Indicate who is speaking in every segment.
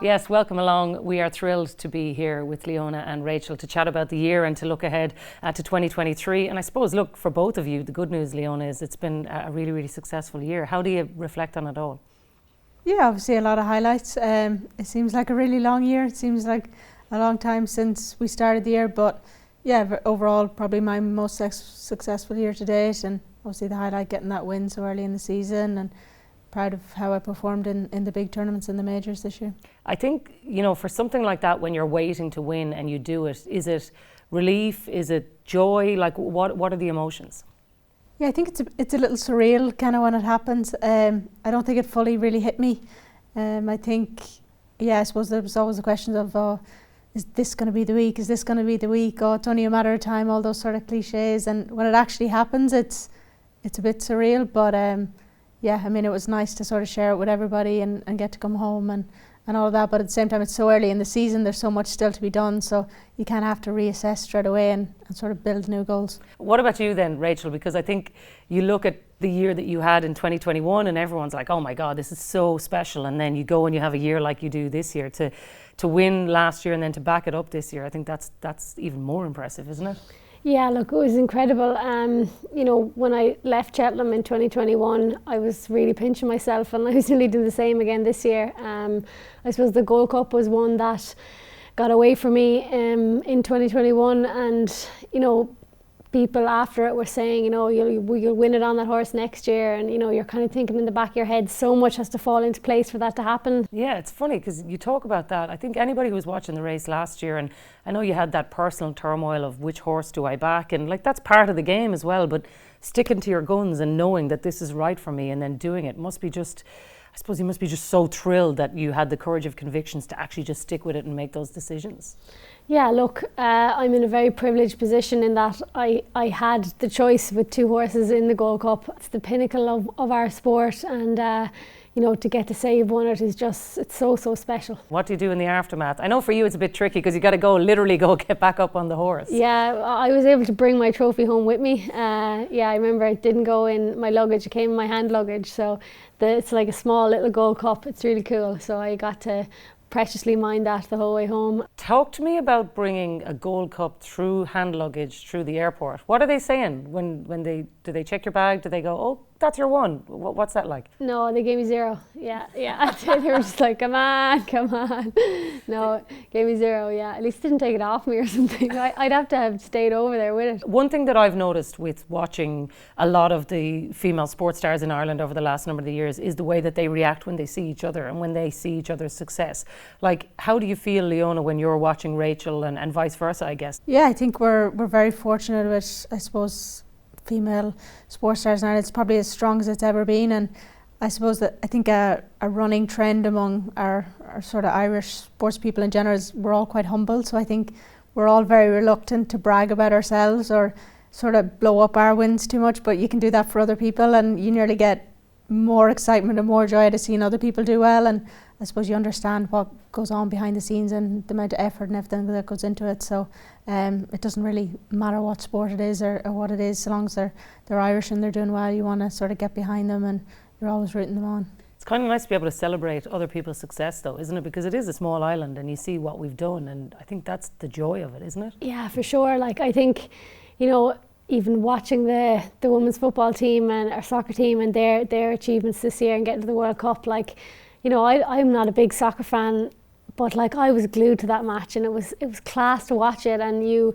Speaker 1: Yes, welcome along. We are thrilled to be here with Leona and Rachael to chat about the year and to look ahead to 2023. And I suppose, look, for both of you, the good news, Leona, is it's been a really, really successful year. How do you reflect on it all?
Speaker 2: Yeah, obviously a lot of highlights. It seems like a really long year. It seems like a long time since we started the year. But yeah, overall, probably my most successful year to date. And obviously the highlight, getting that win so early in the season, and proud of how I performed in the big tournaments and the majors this year.
Speaker 1: I think, you know, for something like that, when you're waiting to win and you do it, is it relief? Is it joy? Like, what are the emotions?
Speaker 2: Yeah, I think it's a little surreal kind of when it happens. I don't think it fully really hit me. I think, yeah, I suppose there was always the questions of, oh, is this going to be the week? Is this going to be the week? Oh, it's only a matter of time, all those sort of cliches. And when it actually happens, it's a bit surreal. But yeah, I mean, it was nice to sort of share it with everybody and get to come home and all of that. But at the same time, it's so early in the season, there's so much still to be done. So you kind of have to reassess straight away and sort of build new goals.
Speaker 1: What about you then, Rachael? Because I think you look at the year that you had in 2021 and everyone's like, oh my God, this is so special. And then you go and you have a year like you do this year to win last year and then to back it up this year. I think that's even more impressive, isn't it?
Speaker 3: Yeah, look, it was incredible. You know, when I left Cheltenham in 2021, I was really pinching myself, and I was nearly doing the same again this year. I suppose the Gold Cup was one that got away from me in 2021, and you know, people after it were saying, you know, you'll win it on that horse next year, and you know, you're kind of thinking in the back of your head, so much has to fall into place for that to happen.
Speaker 1: Yeah, it's funny because you talk about that. I think anybody who was watching the race last year, and I know you had that personal turmoil of which horse do I back, and like that's part of the game as well, but sticking to your guns and knowing that this is right for me and then doing it must be just, I suppose you must be just so thrilled that you had the courage of convictions to actually just stick with it and make those decisions.
Speaker 3: Yeah, look, I'm in a very privileged position in that I had the choice with two horses in the Gold Cup. It's the pinnacle of our sport, and you know, to get to say you've won it is just, it's so special.
Speaker 1: What do you do in the aftermath? I know for you it's a bit tricky because you got to literally go get back up on the horse.
Speaker 3: Yeah, I was able to bring my trophy home with me. Yeah, I remember it didn't go in my luggage, it came in my hand luggage, so it's like a small little Gold Cup. It's really cool, so I got to preciously mind that the whole way home.
Speaker 1: Talk to me about bringing a Gold Cup through hand luggage through the airport. What are they saying when do they check your bag? Do they go, oh, that's your one? What's that like?
Speaker 3: No, they gave me zero. Yeah. They were just like, come on. No, gave me zero. Yeah, at least didn't take it off me or something. I'd have to have stayed over there with it.
Speaker 1: One thing that I've noticed with watching a lot of the female sports stars in Ireland over the last number of years is the way that they react when they see each other and when they see each other's success. Like, how do you feel, Leona, when you're watching Rachael and vice versa, I guess?
Speaker 2: Yeah, I think we're very fortunate with, I suppose, female sports stars in Ireland. It's probably as strong as it's ever been, and I suppose that I think a running trend among our sort of Irish sports people in general is we're all quite humble. So I think we're all very reluctant to brag about ourselves or sort of blow up our wins too much, but you can do that for other people and you nearly get more excitement and more joy out of seeing other people do well. And I suppose you understand what goes on behind the scenes and the amount of effort and everything that goes into it. So it doesn't really matter what sport it is or what it is, so long as they're Irish and they're doing well, you want to sort of get behind them and you're always rooting them on.
Speaker 1: It's kind of nice to be able to celebrate other people's success though, isn't it? Because it is a small island and you see what we've done, and I think that's the joy of it, isn't it?
Speaker 3: Yeah, for sure. Like, I think, you know, even watching the women's football team and our soccer team and their achievements this year and getting to the World Cup, like, you know, I'm not a big soccer fan, but like I was glued to that match, and it was class to watch it, and you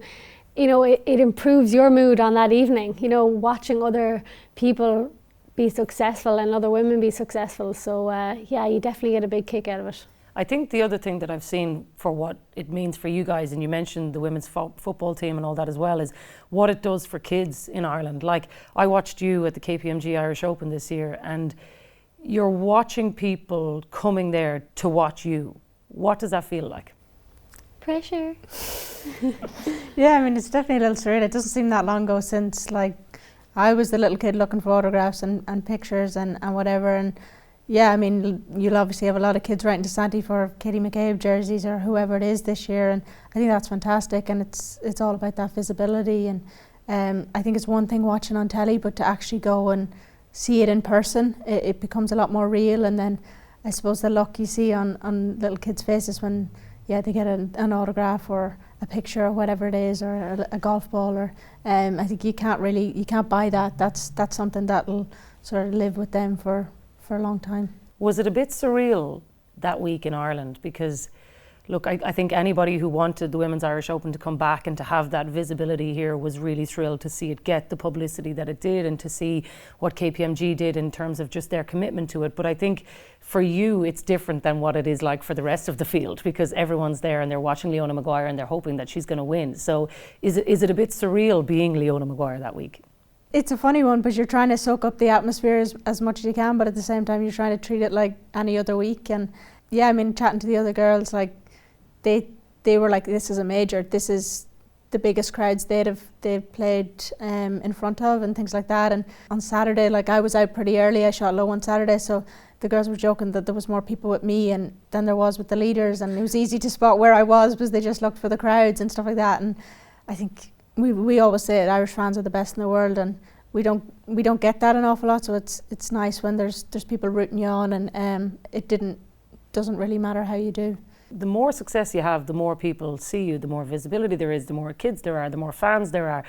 Speaker 3: know, it improves your mood on that evening, you know, watching other people be successful and other women be successful. So yeah, you definitely get a big kick out of it.
Speaker 1: I think the other thing that I've seen for what it means for you guys, and you mentioned the women's football team and all that as well, is what it does for kids in Ireland. Like, I watched you at the KPMG Irish Open this year, and you're watching people coming there to watch you. What does that feel like?
Speaker 3: Pressure.
Speaker 2: Yeah, I mean, it's definitely a little surreal. It doesn't seem that long ago since, like, I was the little kid looking for autographs and pictures and whatever. And yeah, I mean, you'll obviously have a lot of kids writing to Santi for Katie McCabe jerseys or whoever it is this year, and I think that's fantastic. And it's all about that visibility. And I think it's one thing watching on telly, but to actually go and see it in person, it becomes a lot more real. And then I suppose the look you see on little kids' faces when they get an autograph or a picture or whatever it is, or a golf ball, or I think you can't buy that. That's something that'll sort of live with them for a long time.
Speaker 1: Was it a bit surreal that week in Ireland? Because look, I think anybody who wanted the Women's Irish Open to come back and to have that visibility here was really thrilled to see it get the publicity that it did, and to see what KPMG did in terms of just their commitment to it. But I think for you, it's different than what it is like for the rest of the field, because everyone's there and they're watching Leona Maguire and they're hoping that she's going to win. So is it a bit surreal being Leona Maguire that week?
Speaker 2: It's a funny one, because you're trying to soak up the atmosphere as much as you can, but at the same time you're trying to treat it like any other week. And yeah, I mean, chatting to the other girls, like they were like, this is a major, this is the biggest crowds they've played in front of, and things like that. And on Saturday, like, I was out pretty early, I shot low on Saturday, so the girls were joking that there was more people with me than there was with the leaders, and it was easy to spot where I was because they just looked for the crowds and stuff like that. And I think we always say it, Irish fans are the best in the world, and we don't get that an awful lot, so it's nice when there's people rooting you on, and doesn't really matter how you do.
Speaker 1: The more success you have, the more people see you, the more visibility there is, the more kids there are, the more fans there are.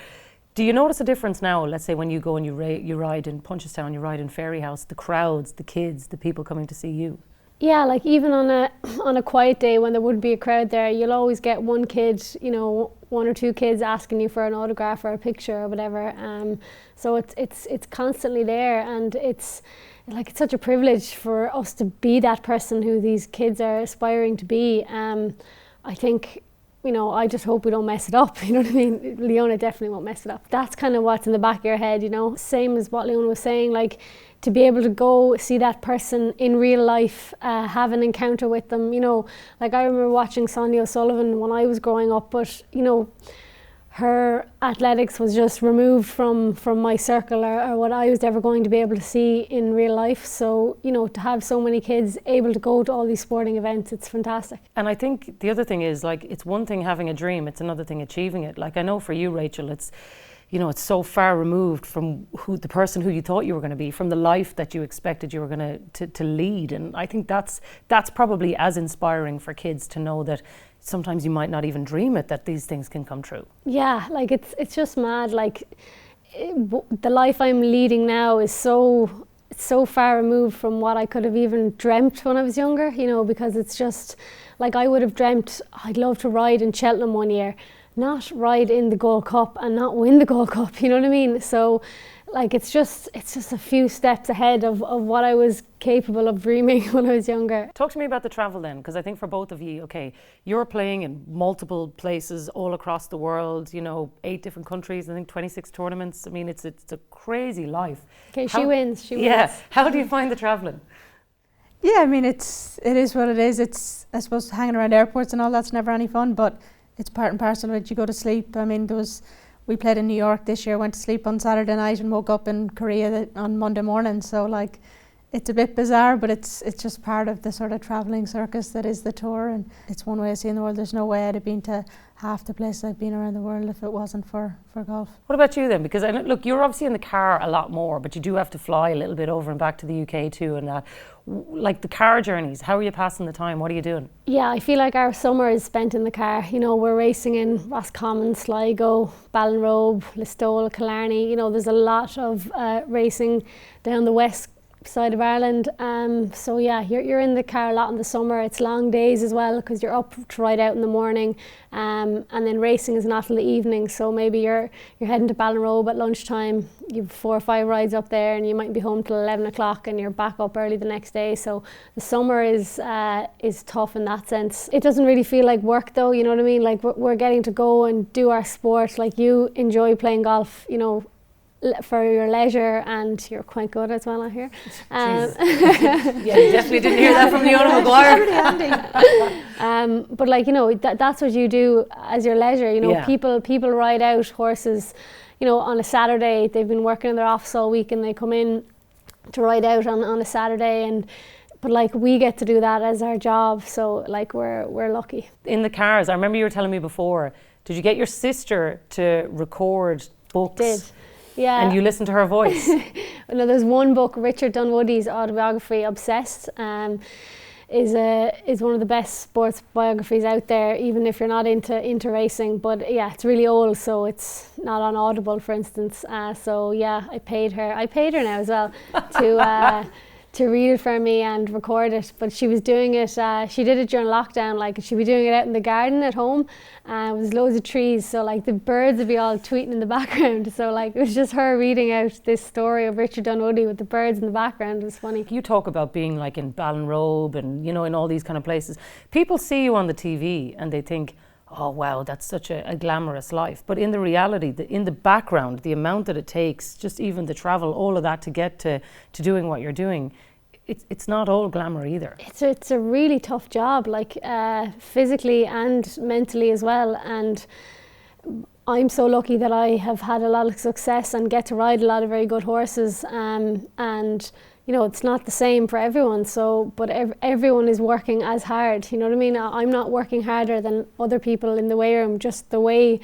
Speaker 1: Do you notice a difference now, let's say when you go and you ride in Punchestown, you ride in Fairyhouse, the crowds, the kids, the people coming to see you?
Speaker 3: Yeah, like even on a quiet day when there would be a crowd there, you'll always get one kid, one or two kids asking you for an autograph or a picture or whatever. So it's constantly there, and it's such a privilege for us to be that person who these kids are aspiring to be. I think, I just hope we don't mess it up, you know what I mean? Leona definitely won't mess it up. That's kind of what's in the back of your head, Same as what Leona was saying, like, to be able to go see that person in real life, have an encounter with them, Like, I remember watching Sonia O'Sullivan when I was growing up, but, her athletics was just removed from my circle or what I was ever going to be able to see in real life. So, to have so many kids able to go to all these sporting events, it's fantastic.
Speaker 1: And I think the other thing is, like, it's one thing having a dream, it's another thing achieving it. Like, I know for you, Rachael, it's so far removed from the person who you thought you were going to be, from the life that you expected you were going to lead. And I think that's probably as inspiring for kids to know that sometimes you might not even dream it, that these things can come true.
Speaker 3: Yeah, like it's just mad. Like the life I'm leading now is so far removed from what I could have even dreamt when I was younger, because it's just like, I would have dreamt I'd love to ride in Cheltenham one year, not ride in the Gold Cup and not win the Gold Cup, you know what I mean? So like, it's just a few steps ahead of what I was capable of dreaming when I was younger.
Speaker 1: Talk to me about the travel then, because I think for both of you, okay, you're playing in multiple places all across the world, 8 different countries, I think 26 tournaments. I mean, it's a crazy life.
Speaker 3: Okay, she wins.
Speaker 1: Yeah, how do you find the travelling?
Speaker 2: Yeah, I mean, it is what it is. It's, I suppose, hanging around airports and all that's never any fun, but it's part and parcel of it. You go to sleep. I mean, we played in New York this year, went to sleep on Saturday night and woke up in Korea on Monday morning. So, like, it's a bit bizarre, but it's just part of the sort of travelling circus that is the tour, and it's one way of seeing the world. There's no way I'd have been to half the places I've been around the world if it wasn't for golf. What
Speaker 1: about you then? Because look, you're obviously in the car a lot more, but you do have to fly a little bit over and back to the UK too, and like the car journeys, how are you passing the time? What are you doing?
Speaker 3: Yeah, I feel like our summer is spent in the car. We're racing in Roscommon, Sligo, Ballinrobe, Listowel, Killarney. There's a lot of racing down the west side of Ireland. So yeah, you're in the car a lot in the summer. It's long days as well, because you're up to ride out in the morning, and then racing is not till the evening. So maybe you're heading to Ballinrobe at lunchtime. You've 4 or 5 rides up there, and you might be home till 11 o'clock, and you're back up early the next day. So the summer is tough in that sense. It doesn't really feel like work though. You know what I mean? Like we're getting to go and do our sport. Like, you enjoy playing golf, for your leisure, and you're quite good as well, I hear.
Speaker 1: Yeah, you definitely didn't hear that from Leona Maguire.
Speaker 3: But like, that's what you do as your leisure.
Speaker 1: Yeah.
Speaker 3: People ride out horses, on a Saturday. They've been working in their office all week, and they come in to ride out on a Saturday, but like, we get to do that as our job. So like, we're lucky.
Speaker 1: In the cars, I remember you were telling me before, did you get your sister to record books?
Speaker 3: Did. Yeah.
Speaker 1: And you listen to her voice.
Speaker 3: No, there's one book, Richard Dunwoody's autobiography, Obsessed, is one of the best sports biographies out there, even if you're not into racing. But yeah, it's really old, so it's not on Audible, for instance. So yeah, I paid her now as well to read it for me and record it. But she was doing it, she did it during lockdown, like she'd be doing it out in the garden at home. With loads of trees, so like the birds would be all tweeting in the background. So like it was just her reading out this story of Richard Dunwoody with the birds in the background. It was funny.
Speaker 1: You talk about being like in Ballinrobe and, you know, in all these kind of places. People see you on the TV and they think, oh wow, that's such a glamorous life. But in the reality, in the background, the amount that it takes, just even the travel, all of that to get to doing what you're doing, it's not all glamour either.
Speaker 3: It's a really tough job, like physically and mentally as well. And I'm so lucky that I have had a lot of success and get to ride a lot of very good horses. And you know, it's not the same for everyone. So, but everyone is working as hard. You know what I mean? I'm not working harder than other people in the weigh room. Just the way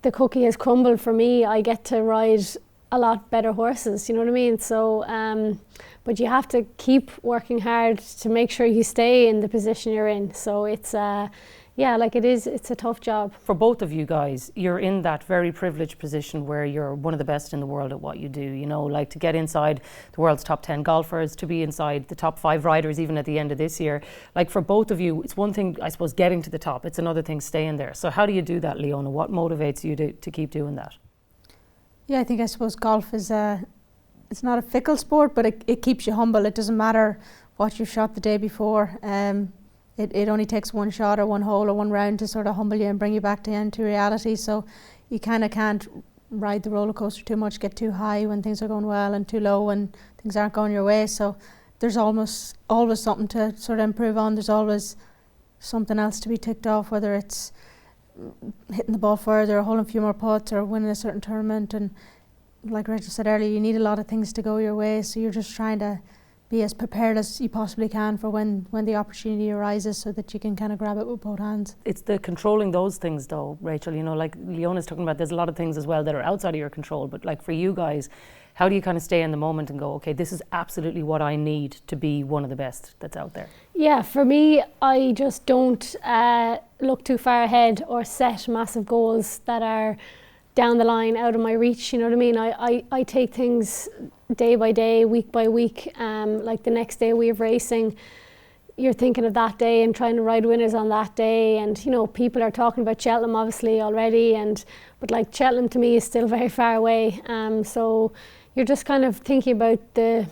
Speaker 3: the cookie has crumbled for me, I get to ride a lot better horses. You know what I mean? So. But you have to keep working hard to make sure you stay in the position you're in. So it's, it's a tough job.
Speaker 1: For both of you guys, you're in that very privileged position where you're one of the best in the world at what you do. You know, like to get inside the world's top 10 golfers, to be inside the top 5 riders even at the end of this year. Like for both of you, it's one thing, I suppose, getting to the top. It's another thing staying there. So how do you do that, Leona? What motivates you to keep doing that?
Speaker 2: Yeah, I suppose golf is it's not a fickle sport, but it keeps you humble. It doesn't matter what you've shot the day before. It only takes one shot or one hole or one round to sort of humble you and bring you back into reality. So you kind of can't ride the roller coaster too much, get too high when things are going well and too low when things aren't going your way. So there's almost always something to sort of improve on. There's always something else to be ticked off, whether it's hitting the ball further or holding a few more putts or winning a certain tournament. And like Rachael said earlier, you need a lot of things to go your way, so you're just trying to be as prepared as you possibly can for when the opportunity arises, so that you can kind of grab it with both hands.
Speaker 1: It's the controlling those things though, Rachael, you know, like Leona's talking about, there's a lot of things as well that are outside of your control, but like for you guys, how do you kind of stay in the moment and go, okay, this is absolutely what I need to be one of the best that's out there? Yeah,
Speaker 3: for me, I just don't look too far ahead or set massive goals that are down the line, out of my reach. You know what I mean? I take things day by day, week by week. Like the next day we have racing, you're thinking of that day and trying to ride winners on that day. And you know, people are talking about Cheltenham obviously already, but like Cheltenham to me is still very far away. So you're just kind of thinking about the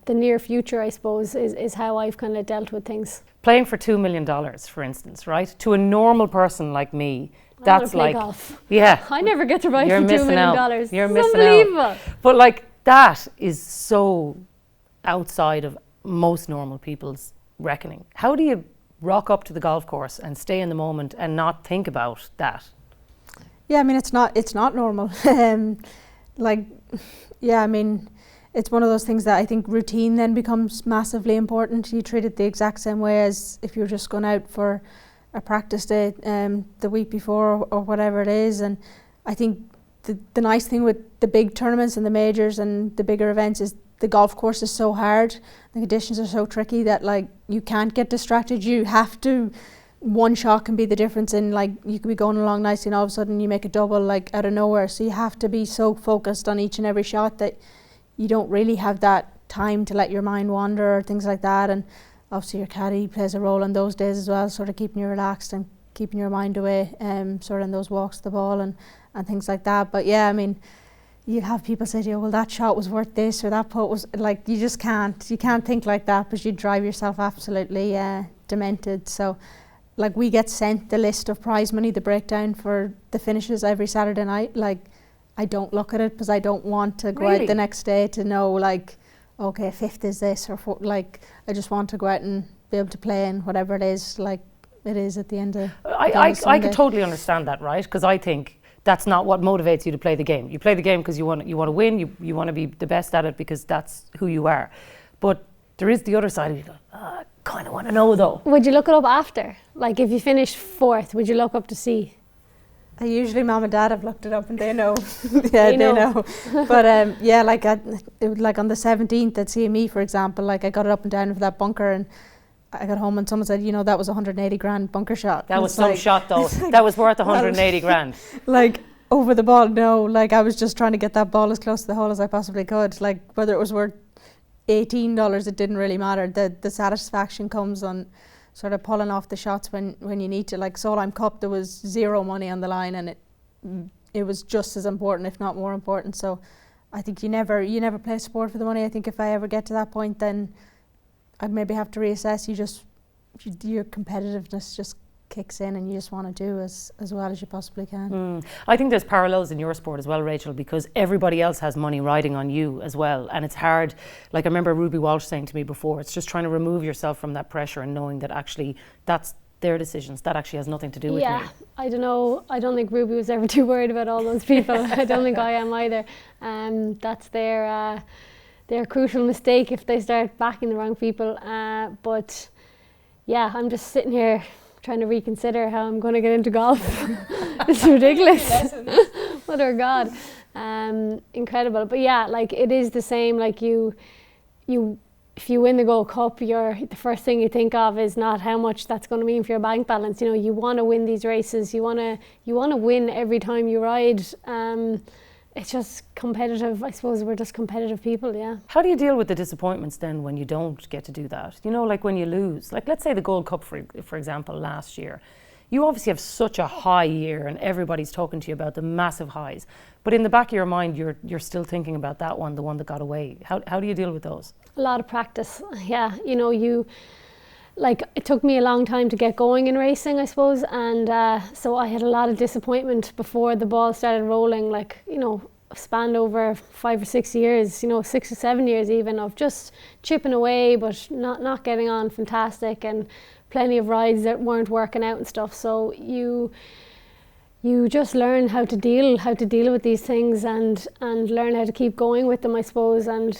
Speaker 3: near future, I suppose, is how I've kind of dealt with things.
Speaker 1: Playing for $2 million, for instance, right? To a normal person like me, that's like golf. Yeah,
Speaker 3: I never get to ride for $2 million.
Speaker 1: You're missing out. But like that is so outside of most normal people's reckoning. How do you rock up to the golf course and stay in the moment and not think about that?
Speaker 2: Yeah, I mean it's not normal. It's one of those things that I think routine then becomes massively important. You treat it the exact same way as if you're just going out for a practice day the week before or whatever it is. And I think the nice thing with the big tournaments and the majors and the bigger events is the golf course is so hard, the conditions are so tricky that like you can't get distracted. You have to, one shot can be the difference in, like, you could be going along nicely and all of a sudden you make a double like out of nowhere. So you have to be so focused on each and every shot that you don't really have that time to let your mind wander or things like that. And obviously your caddy plays a role on those days as well, sort of keeping you relaxed and keeping your mind away, sort of in those walks to the ball and things like that. But yeah, I mean, you have people say to you, well, that shot was worth this or that putt was, like, you just can't think like that, because you drive yourself absolutely demented. So like, we get sent the list of prize money, the breakdown for the finishes every Saturday night. Like, I don't look at it because I don't want to go out the next day to know, like, okay, fifth is this or like, I just want to go out and be able to play in whatever it is, like it is at the end of
Speaker 1: I could totally understand that, right? Because I think that's not what motivates you to play the game. You play the game because you want to win, you want to be the best at it because that's who you are. But there is the other side of you. I kind of want to know though.
Speaker 3: Would you look it up after? Like if you finished fourth, would you look up to see?
Speaker 2: Usually mum and dad have looked it up and they know. Yeah, they know. But yeah, like like on the 17th at CME, for example, like I got it up and down for that bunker, and I got home and someone said, that was 180 grand bunker shot.
Speaker 1: That was some shot though. That was worth 180 grand.
Speaker 2: Like over the ball, no. Like I was just trying to get that ball as close to the hole as I possibly could. Like whether it was worth $18, it didn't really matter. The satisfaction comes on sort of pulling off the shots when you need to. Like Solheim Cup, there was zero money on the line, and it was just as important, if not more important. So I think you never play sport for the money. I think if I ever get to that point, then I'd maybe have to reassess. Your competitiveness just kicks in, and you just want to do as well as you possibly can.
Speaker 1: I think there's parallels in your sport as well, Rachel, because everybody else has money riding on you as well, and it's hard. Like I remember Ruby Walsh saying to me before, it's just trying to remove yourself from that pressure and knowing that actually that's their decisions, that actually has nothing to do with me.
Speaker 3: Yeah, I don't know. I don't think Ruby was ever too worried about all those people. I don't think I am either. That's their crucial mistake if they start backing the wrong people. But yeah, I'm just sitting here trying to reconsider how I'm going to get into golf. It's ridiculous. What a God. Incredible. But yeah, like it is the same. Like you if you win the Gold Cup, the first thing you think of is not how much that's going to mean for your bank balance. You want to win these races. You want to win every time you ride. It's just competitive. I suppose we're just competitive people, yeah.
Speaker 1: How do you deal with the disappointments then when you don't get to do that? Like when you lose. Like let's say the Gold Cup, for example, last year. You obviously have such a high year and everybody's talking to you about the massive highs. But in the back of your mind, you're still thinking about that one, the one that got away. How do you deal with those?
Speaker 3: A lot of practice, yeah. Like it took me a long time to get going in racing, I suppose, and so I had a lot of disappointment before the ball started rolling. Like spanned over 5 or 6 years, 6 or 7 years even, of just chipping away, but not getting on fantastic, and plenty of rides that weren't working out and stuff. So you just learn how to deal with these things and learn how to keep going with them, I suppose, and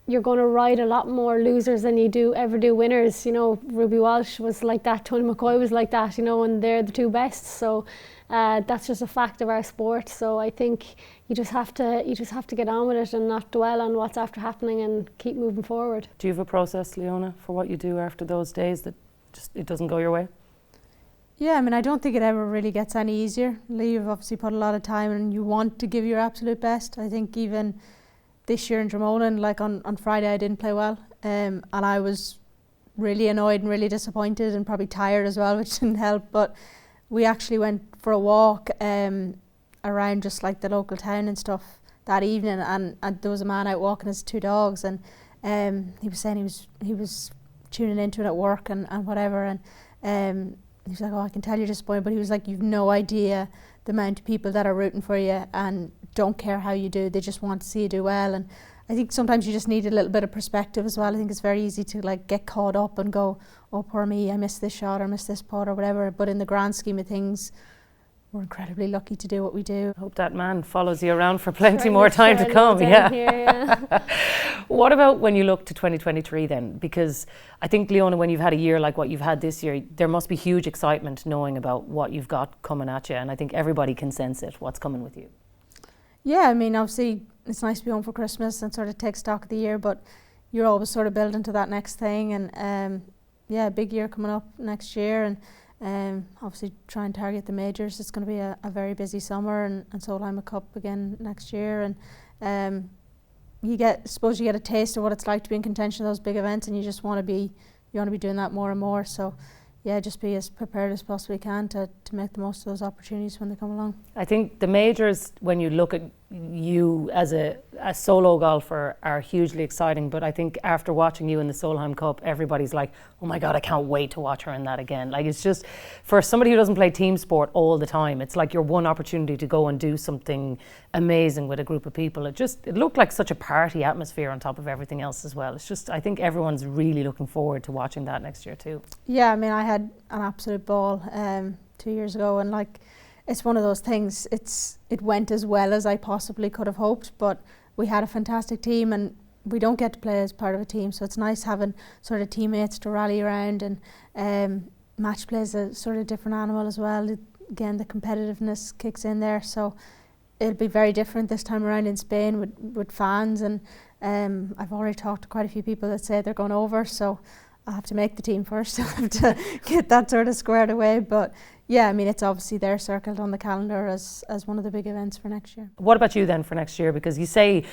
Speaker 3: you're going to ride a lot more losers than you ever do winners. Ruby Walsh was like that, Tony McCoy was like that, and they're the two best. So that's just a fact of our sport. So I think you just have to get on with it and not dwell on what's after happening and keep moving forward.
Speaker 1: Do you have a process, Leona, for what you do after those days that just it doesn't go your way?
Speaker 2: Yeah, I don't think it ever really gets any easier. You've obviously put a lot of time and you want to give your absolute best. I think even this year in Dromoland, like on Friday I didn't play well, and I was really annoyed and really disappointed and probably tired as well, which didn't help. But we actually went for a walk around just like the local town and stuff that evening, and there was a man out walking his 2 dogs, and he was saying he was tuning into it at work and whatever, and he was like, oh, I can tell you're disappointed, but he was like, you've no idea the amount of people that are rooting for you and don't care how you do, they just want to see you do well. And I think sometimes you just need a little bit of perspective as well. I think it's very easy to like get caught up and go, oh poor me, I missed this shot or missed this putt or whatever, but in the grand scheme of things, we're incredibly lucky to do what we do.
Speaker 1: I hope that man follows you around for plenty more time to come. Yeah.
Speaker 3: Here, yeah.
Speaker 1: What about when you look to 2023 then? Because I think, Leona, when you've had a year like what you've had this year, there must be huge excitement knowing about what you've got coming at you, and I think everybody can sense it, what's coming with you.
Speaker 2: Yeah, obviously it's nice to be home for Christmas and sort of take stock of the year, but you're always sort of building to that next thing, and yeah, big year coming up next year, and obviously try and target the majors. It's going to be a very busy summer, and Solheim Cup again next year, and you get a taste of what it's like to be in contention of those big events, and you want to be doing that more and more. So yeah, just be as prepared as possibly can to make the most of those opportunities when they come along. I
Speaker 1: think the majors, when you look at you as a solo golfer, are hugely exciting, but I think after watching you in the Solheim Cup, everybody's like, oh my God, I can't wait to watch her in that again. Like, it's just, for somebody who doesn't play team sport all the time, it's like your one opportunity to go and do something amazing with a group of people. It looked like such a party atmosphere on top of everything else as well. It's just, I think everyone's really looking forward to watching that next year too.
Speaker 2: Yeah, I had an absolute ball 2 years ago, and like, it's one of those things, it went as well as I possibly could have hoped, but we had a fantastic team, and we don't get to play as part of a team, so it's nice having sort of teammates to rally around, and match play is a sort of different animal as well. Again, the competitiveness kicks in there, so it'll be very different this time around in Spain with fans, and I've already talked to quite a few people that say they're going over, so I'll have to make the team first. I'll have to get that sort of squared away, but yeah, I mean, it's obviously there circled on the calendar as one of the big events for next year.
Speaker 1: What about you then for next year? Because you say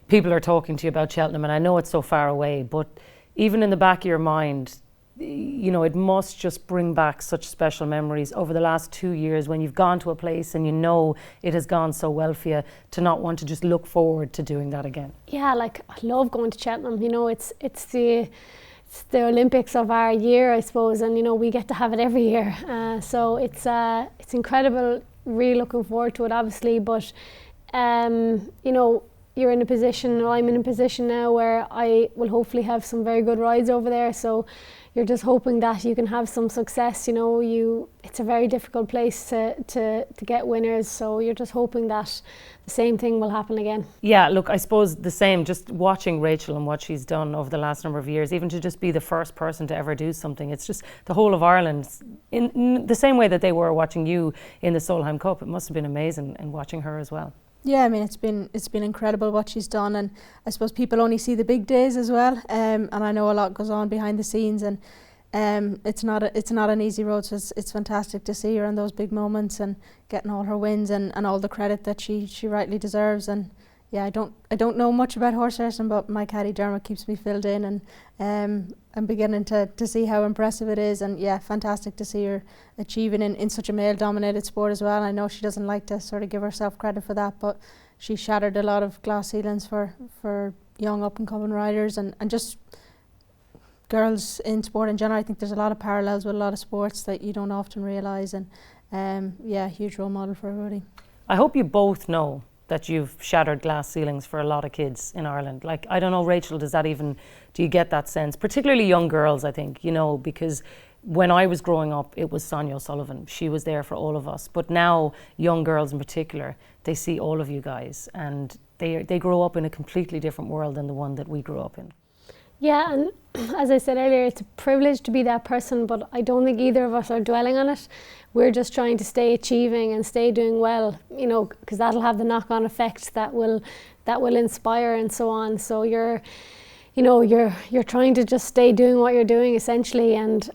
Speaker 1: people are talking to you about Cheltenham, and I know it's so far away, but even in the back of your mind, you know, it must just bring back such special memories over the last 2 years when you've gone to a place and you know it has gone so well for you, to not want to just look forward to doing that again.
Speaker 3: Yeah, like I love going to Cheltenham. You know, it's the Olympics of our year, I suppose, and you know we get to have it every year. So it's incredible. Really looking forward to it, obviously. But you know, you're in a position, or I'm in a position now where I will hopefully have some very good rides over there. So you're just hoping that you can have some success. You know, it's a very difficult place to get winners. So you're just hoping that the same thing will happen again.
Speaker 1: Yeah, look, I suppose the same, just watching Rachael and what she's done over the last number of years, even to just be the first person to ever do something. It's just the whole of Ireland, in the same way that they were watching you in the Solheim Cup. It must have been amazing and watching her as well.
Speaker 2: Yeah, I mean, it's been incredible what she's done, and I suppose people only see the big days as well, and I know a lot goes on behind the scenes, and it's not an easy road. So it's fantastic to see her in those big moments and getting all her wins and all the credit that she rightly deserves. And yeah, I don't know much about horse racing, but my caddy Dermot keeps me filled in, and I'm beginning to see how impressive it is. And yeah, fantastic to see her achieving in such a male-dominated sport as well. I know she doesn't like to sort of give herself credit for that, but she shattered a lot of glass ceilings for young up-and-coming riders and just girls in sport in general. I think there's a lot of parallels with a lot of sports that you don't often realise, and yeah, huge role model for everybody.
Speaker 1: I hope you both know that you've shattered glass ceilings for a lot of kids in Ireland. Like, I don't know, Rachael, do you get that sense? Particularly young girls, I think, you know, because when I was growing up, it was Sonia O'Sullivan. She was there for all of us. But now, young girls in particular, they see all of you guys, and they grow up in a completely different world than the one that we grew up in.
Speaker 3: Yeah, and as I said earlier, it's a privilege to be that person, but I don't think either of us are dwelling on it. We're just trying to stay achieving and stay doing well, you know, because that'll have the knock-on effect that will inspire and so on. So you're trying to just stay doing what you're doing essentially, and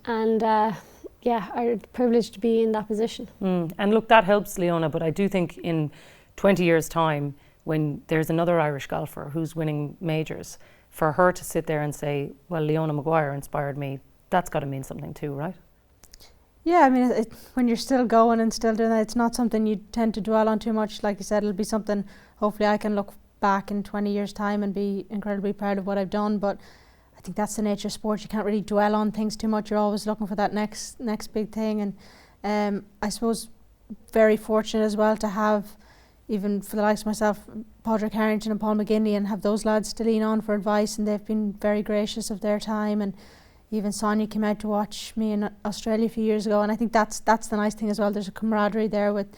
Speaker 3: yeah, are privileged to be in that position.
Speaker 1: And look, that helps, Leona, but I do think in 20 years' time, when there's another Irish golfer who's winning majors, for her to sit there and say, well, Leona Maguire inspired me, that's got to mean something too, right?
Speaker 2: Yeah, I mean, when you're still going and still doing that, it's not something you tend to dwell on too much. Like you said, it'll be something hopefully I can look back in 20 years' time and be incredibly proud of what I've done. But I think that's the nature of sport. You can't really dwell on things too much. You're always looking for that next big thing. And I suppose very fortunate as well to have, even for the likes of myself, Padraig Harrington and Paul McGinley, and have those lads to lean on for advice, and they've been very gracious of their time. And even Sonia came out to watch me in Australia a few years ago, and I think that's the nice thing as well. There's a camaraderie there with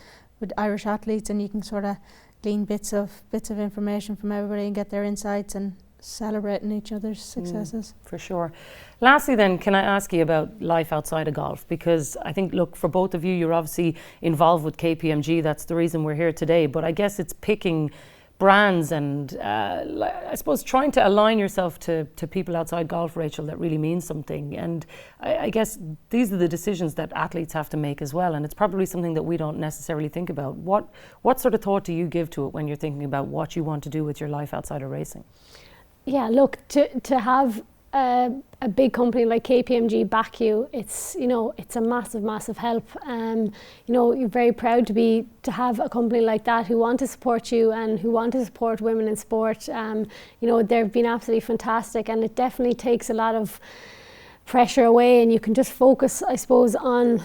Speaker 2: Irish athletes, and you can sort of glean bits of information from everybody and get their insights and celebrating each other's successes.
Speaker 1: For sure. Lastly then, can I ask you about life outside of golf? Because I think, look, for both of you, you're obviously involved with KPMG. That's the reason we're here today. But I guess it's picking brands and I suppose trying to align yourself to people outside golf, Rachael, that really means something. And I guess these are the decisions that athletes have to make as well. And it's probably something that we don't necessarily think about. What sort of thought do you give to it when you're thinking about what you want to do with your life outside of racing?
Speaker 3: Yeah, look, to have a big company like KPMG back you, it's a massive help. You're very proud to have a company like that who want to support you and who want to support women in sport. They've been absolutely fantastic, and it definitely takes a lot of pressure away, and you can just focus, I suppose, on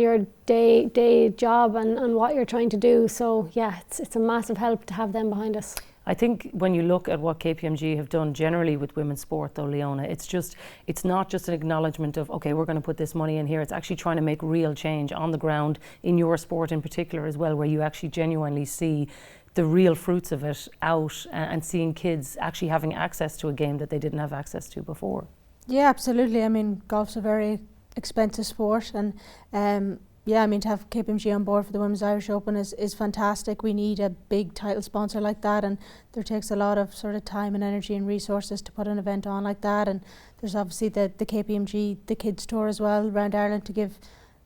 Speaker 3: your day job and what you're trying to do. So yeah, it's a massive help to have them behind us.
Speaker 1: I think when you look at what KPMG have done generally with women's sport though, Leona, it's not just an acknowledgement of, okay, we're going to put this money in here. It's actually trying to make real change on the ground in your sport in particular as well, where you actually genuinely see the real fruits of it out and seeing kids actually having access to a game that they didn't have access to before.
Speaker 2: Yeah, absolutely. I mean, golf's a very expensive sport, and yeah, I mean, to have KPMG on board for the Women's Irish Open is fantastic. We need a big title sponsor like that, and there takes a lot of sort of time and energy and resources to put an event on like that. And there's obviously the KPMG, the kids tour as well around Ireland, to give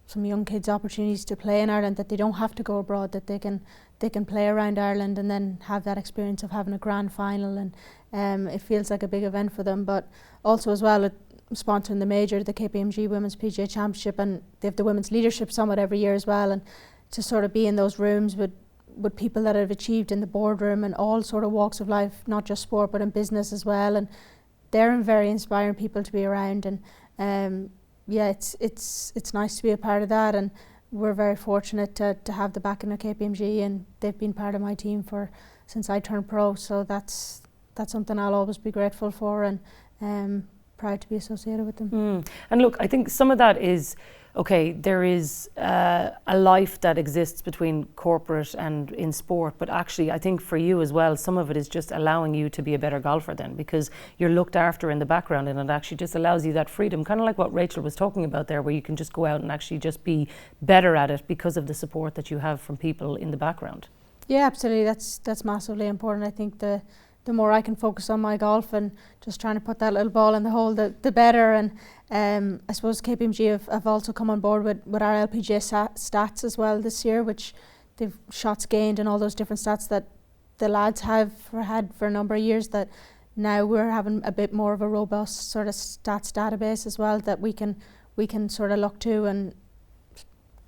Speaker 2: some young kids opportunities to play in Ireland, that they don't have to go abroad, that they can play around Ireland and then have that experience of having a grand final, and it feels like a big event for them. But also as well, sponsoring the major, the KPMG Women's PGA Championship, and they have the Women's Leadership Summit every year as well, and to sort of be in those rooms with people that have achieved in the boardroom and all sort of walks of life, not just sport but in business as well, and they're very inspiring people to be around. And yeah, it's nice to be a part of that, and we're very fortunate to have the backing of KPMG, and they've been part of my team since I turned pro, so that's something I'll always be grateful for, and proud to be associated with them.
Speaker 1: And look, I think some of that is, okay, there is a life that exists between corporate and in sport, but actually I think for you as well, some of it is just allowing you to be a better golfer then, because you're looked after in the background, and it actually just allows you that freedom, kind of like what Rachael was talking about there, where you can just go out and actually just be better at it because of the support that you have from people in the background. Yeah,
Speaker 2: absolutely. That's massively important. I think the more I can focus on my golf and just trying to put that little ball in the hole, the better. And I suppose KPMG have also come on board with our LPGA stats as well this year, which they've shots gained and all those different stats that the lads had for a number of years, that now we're having a bit more of a robust sort of stats database as well, that we can sort of look to, and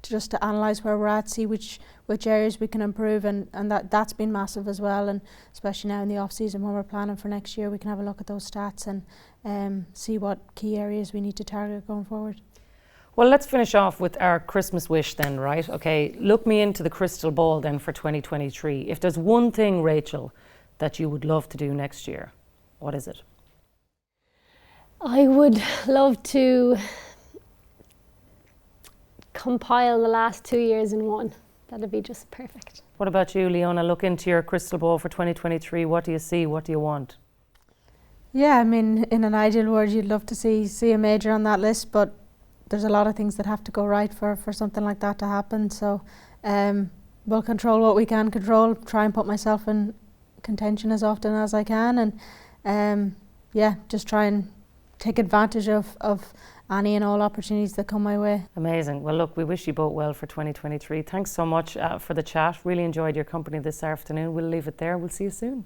Speaker 2: just to analyse where we're at, see which areas we can improve, and that's been massive as well. And especially now in the off season when we're planning for next year, we can have a look at those stats and see what key areas we need to target going forward.
Speaker 1: Well, let's finish off with our Christmas wish then, right? Okay, look me into the crystal ball then for 2023. If there's one thing, Rachael, that you would love to do next year, what is it?
Speaker 3: I would love to compile the last 2 years in one. That'd be just perfect.
Speaker 1: What about you, Leona? Look into your crystal ball for 2023. What do you see? What do you want?
Speaker 2: Yeah, I mean, in an ideal world, you'd love to see a major on that list, but there's a lot of things that have to go right for something like that to happen. So we'll control what we can control, try and put myself in contention as often as I can, and yeah, just try and take advantage of any and all opportunities that come my way.
Speaker 1: Amazing. Well, look, we wish you both well for 2023. Thanks so much for the chat. Really enjoyed your company this afternoon. We'll leave it there. We'll see you soon.